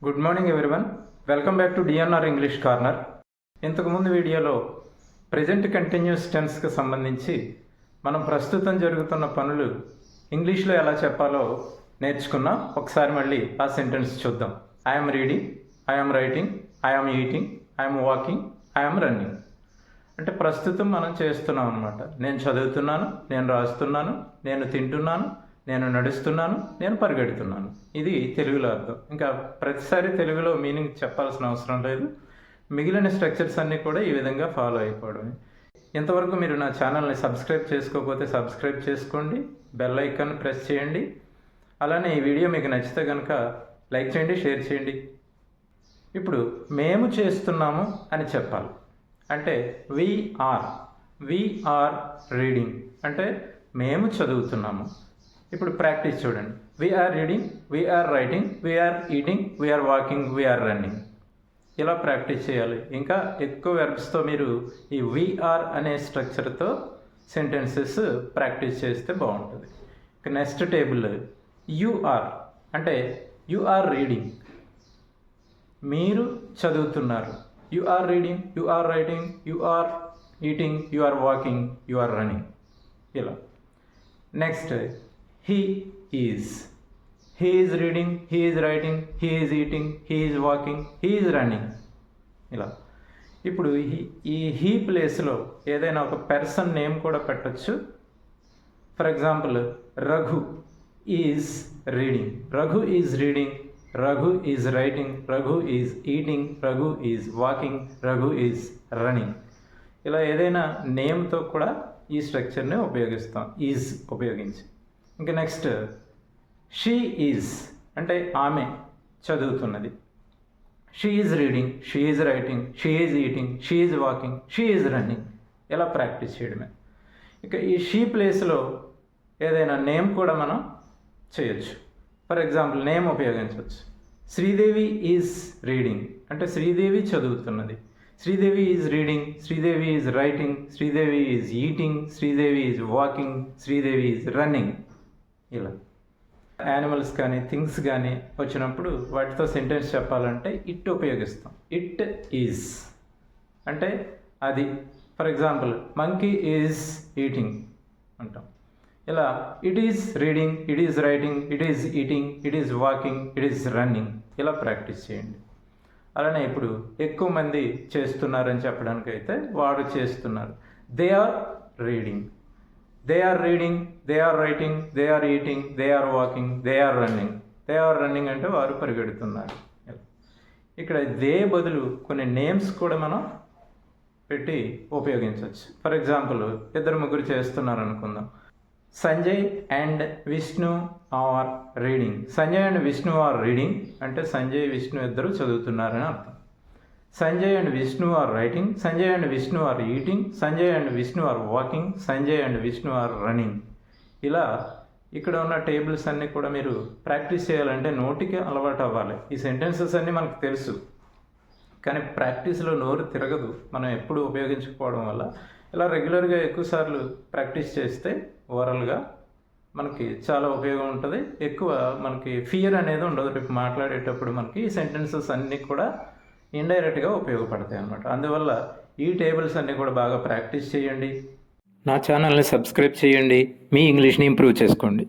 Good morning everyone. Welcome back to DNR English corner. ఇంతకుముందు వీడియోలో present continuous టెన్స్కి సంబంధించి మనం ప్రస్తుతం జరుగుతున్న పనులు ఇంగ్లీష్లో ఎలా చెప్పాలో నేర్చుకున్నాం. ఒకసారి మళ్ళీ ఆ సెంటెన్స్ చూద్దాం. I'm reading, I'm writing, I'm eating, I'm walking, I'm running. అంటే ప్రస్తుతం మనం చేస్తున్నాం అనమాట. నేను చదువుతున్నాను, నేను రాస్తున్నాను, నేను తింటున్నాను, నేను నడుస్తున్నాను, నేను పరిగెడుతున్నాను. ఇది తెలుగులో అర్థం. ఇంకా ప్రతిసారి తెలుగులో మీనింగ్ చెప్పాల్సిన అవసరం లేదు. మిగిలిన స్ట్రక్చర్స్ అన్నీ కూడా ఈ విధంగా ఫాలో అయిపోవడం. ఇంతవరకు మీరు నా ఛానల్ని సబ్స్క్రైబ్ చేసుకోకపోతే సబ్స్క్రైబ్ చేసుకోండి, బెల్ ఐకాన్ ప్రెస్ చేయండి. అలానే ఈ వీడియో మీకు నచ్చితే కనుక లైక్ చేయండి, షేర్ చేయండి. ఇప్పుడు మేము చేస్తున్నాము అని చెప్పాలి. అంటే వీఆర్ రీడింగ్ అంటే మేము చదువుతున్నాము. ఇప్పుడు ప్రాక్టీస్ చూడండి. We are reading, we are writing, we are eating, we are walking, we are running. ఇలా ప్రాక్టీస్ చేయాలి. ఇంకా ఎక్కువ వెర్బ్స్తో మీరు ఈ వీఆర్ అనే స్ట్రక్చర్తో సెంటెన్సెస్ ప్రాక్టీస్ చేస్తే బాగుంటుంది. ఇక నెక్స్ట్ టేబుల్ యూఆర్ అంటే యూఆర్ రీడింగ్, మీరు చదువుతున్నారు. You are reading, you are writing, you are eating, you are walking, you are running. ఇలా next he is reading, he is writing, he is eating, he is walking, he is running. ఇలా ఇప్పుడు ఈ he ప్లేస్లో ఏదైనా ఒక పర్సన్ నేమ్ కూడా పెట్టచ్చు. For example Raghu is reading, Raghu is reading, Raghu is writing, Raghu is eating, Raghu is walking, Raghu is running. ఇలా ఏదైనా నేమ్తో కూడా ఈ స్ట్రక్చర్ని ఉపయోగిస్తాం, ఈజ్ ఉపయోగించి. ఇంకా నెక్స్ట్ షీ ఈజ్ అంటే ఆమె చదువుతున్నది. She is reading, she is writing, she is eating, she is walking, she is running. ఇలా ప్రాక్టీస్ చేయడమే. ఇక ఈ షీ ప్లేస్లో ఏదైనా నేమ్ కూడా మనం చేయొచ్చు. ఫర్ ఎగ్జాంపుల్ నేమ్ ఉపయోగించవచ్చు. శ్రీదేవి ఈజ్ రీడింగ్ అంటే శ్రీదేవి చదువుతున్నది. Sridevi is reading, Sridevi is writing, Sridevi is eating, Sridevi is walking, Sridevi is running. ఇలా యానిమల్స్ కానీ థింగ్స్ కానీ వచ్చినప్పుడు వాటితో సెంటెన్స్ చెప్పాలంటే ఇట్ ఉపయోగిస్తాం. ఇట్ ఈజ్ అంటే అది. For example monkey is eating అంటాం. ఇలా it is reading, it is writing, it is eating, it is walking, it is running. ఇలా ప్రాక్టీస్ చేయండి. అలానే ఇప్పుడు ఎక్కువ మంది చేస్తున్నారని చెప్పడానికైతే వాడు చేస్తున్నారు. They are reading, they are reading, they are writing, they are eating, they are walking, they are running. They are running అంటే వారు పరిగెడుతున్నారు. ఇక్కడ దే బదులు కొన్ని నేమ్స్ కూడా మనం పెట్టి ఉపయోగించవచ్చు. ఫర్ ఎగ్జాంపుల్ ఇద్దరు ముగ్గురు చేస్తున్నారు అనుకుందాం. Sanjay and Vishnu are reading. Sanjay and Vishnu are reading అంటే సంజయ్ విష్ణు ఇద్దరు చదువుతున్నారని అర్థం. Sanjay and Vishnu are writing, Sanjay and Vishnu are eating, Sanjay and Vishnu are walking, Sanjay and Vishnu are running. ఇలా ఇక్కడ ఉన్న టేబుల్స్ అన్నీ కూడా మీరు ప్రాక్టీస్ చేయాలంటే నోటికి అలవాటు అవ్వాలి. ఈ సెంటెన్సెస్ అన్నీ మనకు తెలుసు, కానీ ప్రాక్టీస్లో నోరు తిరగదు మనం ఎప్పుడు ఉపయోగించకపోవడం వల్ల. ఇలా రెగ్యులర్గా ఎక్కువసార్లు ప్రాక్టీస్ చేస్తే ఓవరాల్గా మనకి చాలా ఉపయోగం ఉంటుంది. ఎక్కువ మనకి ఫియర్ అనేది ఉండదు. రేపు మాట్లాడేటప్పుడు మనకి ఈ సెంటెన్సెస్ అన్నీ కూడా ఇండైరెక్ట్గా ఉపయోగపడతాయి అన్నమాట. అందువల్ల ఈ టేబుల్స్ అన్నీ కూడా బాగా ప్రాక్టీస్ చేయండి. నా ఛానల్ని సబ్స్క్రైబ్ చేయండి. మీ ఇంగ్లీష్ని ఇంప్రూవ్ చేసుకోండి.